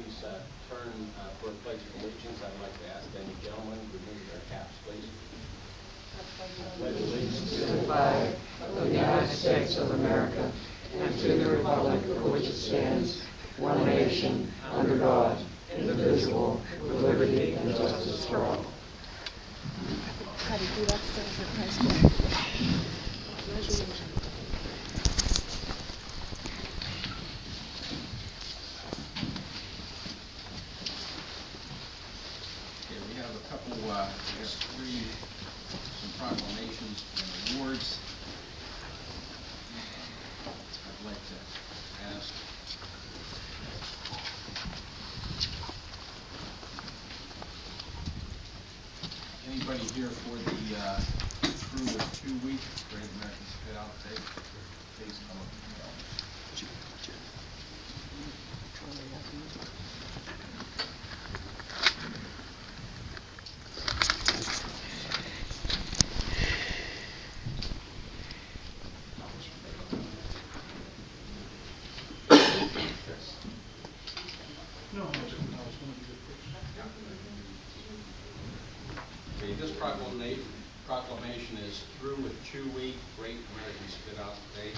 please turn for a pledge of allegiance. I'd like to ask any gentlemen to remove their caps, please. I pledge allegiance to the flag of the United States of America and to the republic for which it stands, one nation, under God, indivisible, with liberty and justice for all. How to do that stuff for high school. Okay, we have a couple, some proclamations and awards. I'd like to ask anybody here for the True of 2 Week Great American Spit Out Day? Please come up. Okay, this proclamation is through with 2 Week Great American Spit Out Day.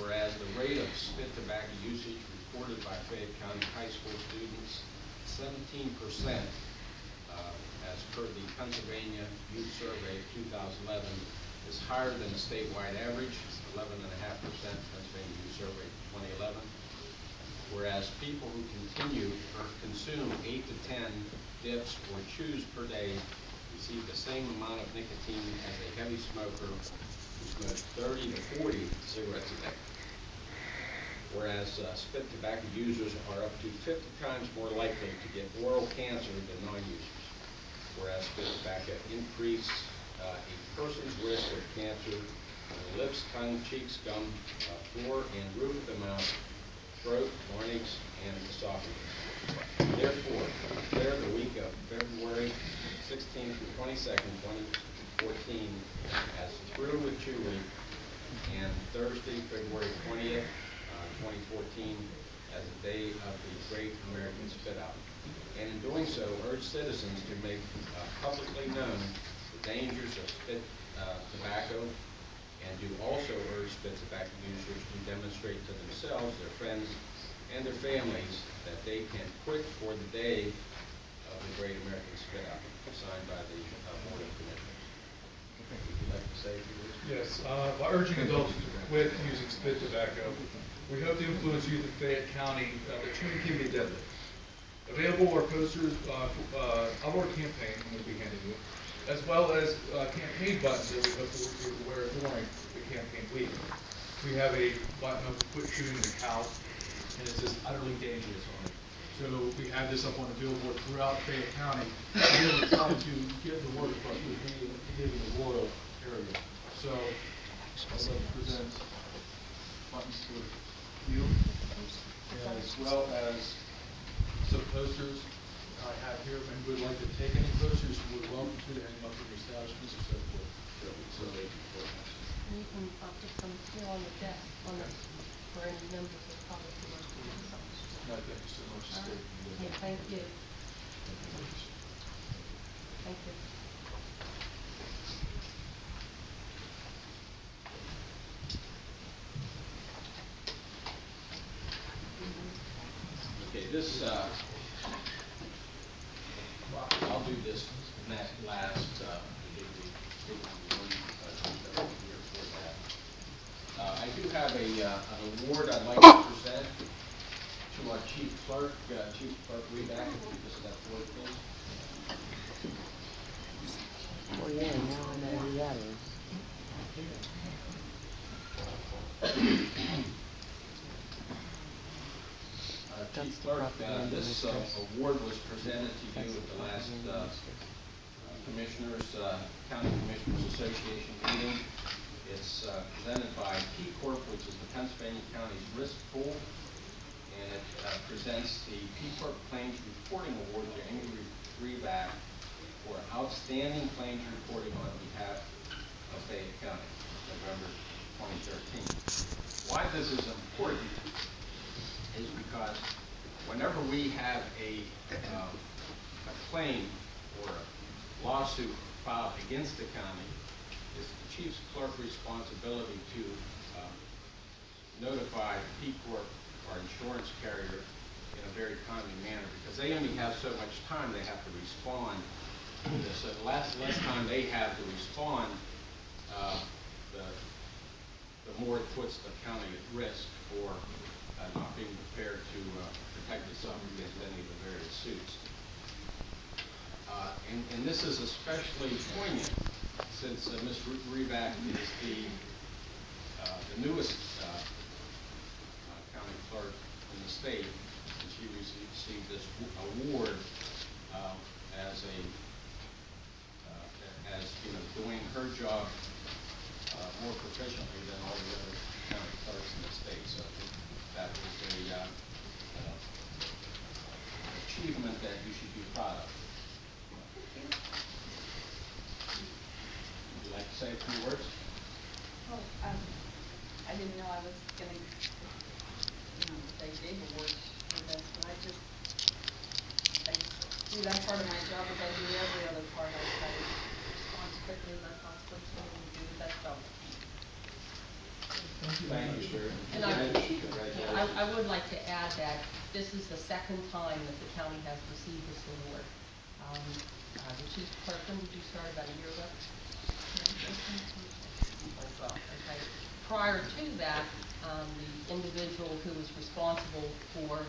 Whereas the rate of spit tobacco usage reported by Fayette County high school students, 17%, as per the Pennsylvania Youth Survey 2011, is higher than the statewide average, 11.5% Pennsylvania Youth Survey 2011. Whereas people who continue or consume 8 to 10 dips or chews per day receive the same amount of nicotine as a heavy smoker who smokes 30 to 40 cigarettes a day. Whereas spit tobacco users are up to 50 times more likely to get oral cancer than non-users. Whereas spit tobacco increase a person's risk of cancer on the lips, tongue, cheeks, gum, floor, and roof of the mouth, throat, larynx, and esophagus. Therefore, declare the week of February 16th through 22nd, 2014 as Through with 2 Week, and Thursday, February 20th, 2014 as the day of the Great American Spit Out. And in doing so, urge citizens to make publicly known the dangers of spit tobacco, and do also urge spit tobacco users to demonstrate to themselves, their friends, and their families that they can quit for the day of the Great American Spit Out, signed by the Board of Commissioners. Would you like to say a few words? Yes, by urging adults to quit using spit tobacco, we hope to influence youth in Fayette County that chewing can be deadly. Available are posters of our campaign, which we'll be handing you, as well as campaign buttons that we hope to wear during the campaign week. We have a button of quit chewing the cow, and it says utterly dangerous on it. So we have this up on the billboard throughout Fayette County, really trying to get the word across with being in the rural area. So I'd like to present buttons for you, as well as some posters I have here. If anybody would like to take any posters, we're welcome to hang them up in your establishments or so forth. So You can put some here on the desk for any members of the public who want to do something. thank you so much. Yeah, thank you. Thank you. Okay, this, I'll do this last, I do have an award I'd like to present to our Chief Clerk, Chief Clerk Reback, if you just step forward, please. Oh yeah, now I know who that is. Chief Clerk, this award was presented to you at the last County Commissioners Association meeting. It's presented by P Corp, which is the Pennsylvania County's risk pool, and it presents the P Corp Claims Reporting Award to Amy Reback for outstanding claims reporting on behalf of Fayette County, November 2013. Why this is important is because whenever we have a claim or a lawsuit filed against the county, it's the chief's clerk responsibility to notify P Corp, our insurance carrier, in a very timely manner, because they only have so much time they have to respond. So the less time they have to respond, the more it puts the county at risk for not being prepared to protect itself against any of the various suits. And this is especially poignant since Ms. Reback is the newest county clerk in the state, and she received this award as doing her job more proficiently than all the other county clerks in the state. So I think that is an achievement that you should be proud of. Would you like to say a few words? Well, I didn't know I was going to, say big awards for this, but I do that part of my job as I do every other part. I try to respond as quickly as I possibly can and do the best job. Thank you, sir. And I would like to add that this is the second time that the county has received this award. The chief clerk, when did you start? About a year ago? Well, okay. Prior to that, the individual who was responsible for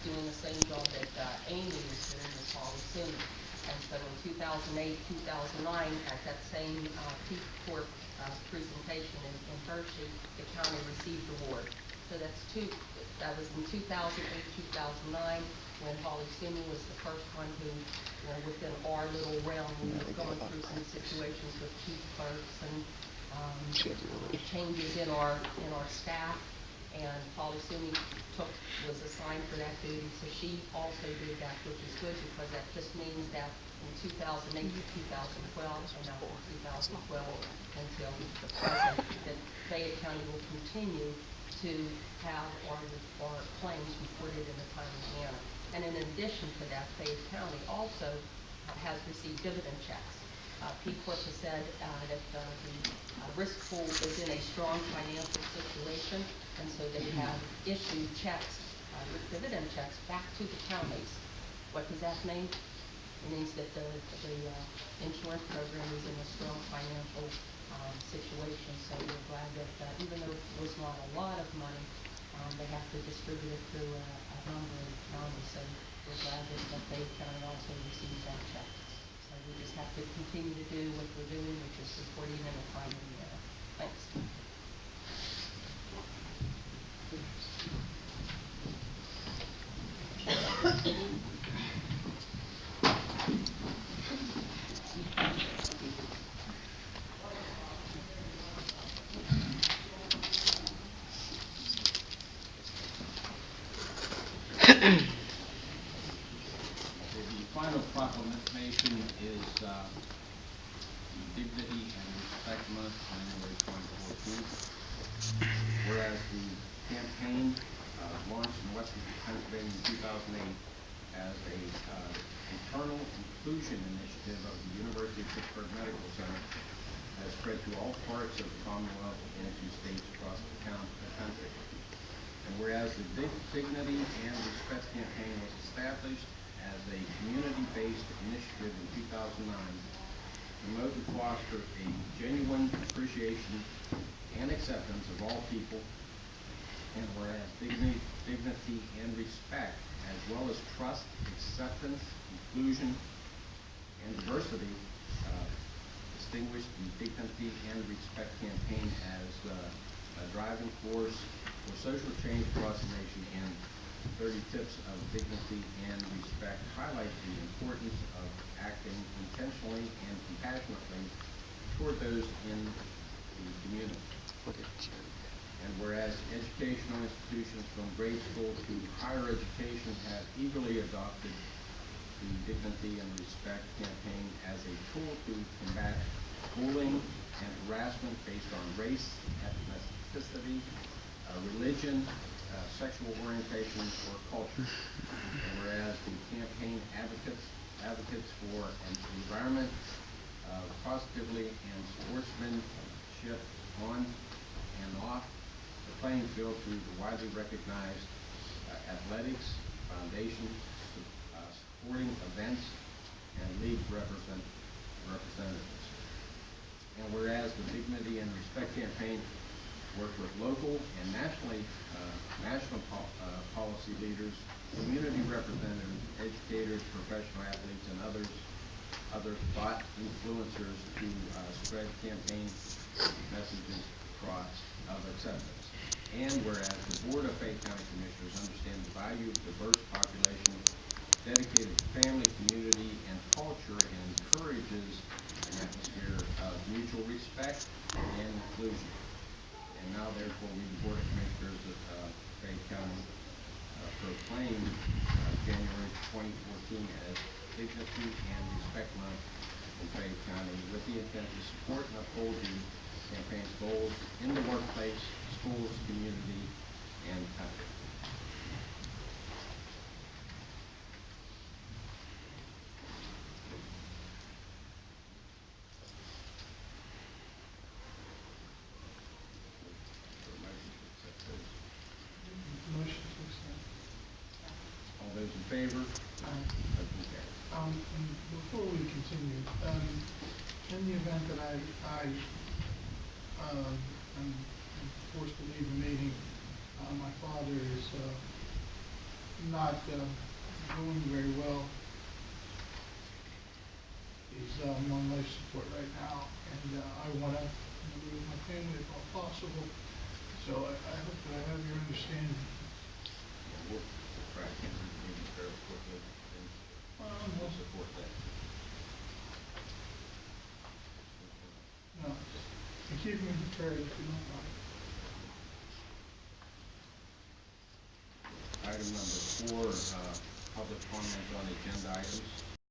doing the same job that Amy was doing was Paul Sim. And so in 2008, 2009, at that same P Corp presentation in Hershey, the county received the award. So that was in 2008, 2009, when Holly Simi was the first one who, within our little realm, we were going through some situations with chief clerks and changes in our staff, and Holly Simi was assigned for that duty, so she also did that, which is good because that just means that in 2008 to 2012, and now from 2012 until the present, that Fayette County will continue to have our claims reported in a timely manner. And in addition to that, Fayette County also has received dividend checks. P Corp has said that the risk pool is in a strong financial situation, and so they have issued checks, dividend checks, back to the counties. What does that mean? It means that the insurance program is in a strong financial situation, so we're glad that even though it was not a lot of money, they have to distribute it through a number of counties, so we're glad that Fayette County also receives that check. So we just have to continue to do what we're doing, which is supporting in a timely manner. Thanks. The final proclamation is the Dignity and Respect Month, January 2014. Whereas the campaign launched in Western Pennsylvania in 2008 as a internal inclusion initiative of the University of Pittsburgh Medical Center has spread to all parts of the Commonwealth and to states across the country. And whereas the Dignity and Respect campaign was established as a community-based initiative in 2009, promote and foster a genuine appreciation and acceptance of all people, and whereas dignity and respect, as well as trust, acceptance, inclusion, and diversity, distinguished the Dignity and Respect campaign as a driving force for social change across the nation, and 30 tips of dignity and respect highlight the importance of acting intentionally and compassionately toward those in the community. And whereas educational institutions from grade school to higher education have eagerly adopted the Dignity and Respect campaign as a tool to combat bullying and harassment based on race, ethnicity, religion, sexual orientation, or culture. for an environment positively and sportsmanship on and off the playing field through the widely recognized athletics, foundation, sporting events, and league representatives. And whereas the Dignity and Respect Campaign work with local and national policy leaders, community representatives, educators, professional athletes, and other thought influencers to spread campaign messages across of acceptance. And whereas the Board of Fayette County Commissioners understand the value of diverse population dedicated to family, community, and culture, and encourages an atmosphere of mutual respect and inclusion. And now therefore we, the Board of Commissioners of Fayette County, proclaim January 2014 as Dignity and Respect Month in Fayette County, with the intent to support and uphold the campaign's goals in the workplace, schools, community, and country. Motion to accept. All those in favor? Motion carries. And before we continue, in the event that I'm forced to leave the meeting, my father is not doing very well. He's on life support right now, and I want to be with my family if all possible. So I hope that I have your understanding. We'll try to get the meeting fairly quickly, and we'll support that. No, and keep me in prayer if you don't mind. Item number 4, public comment on agenda items.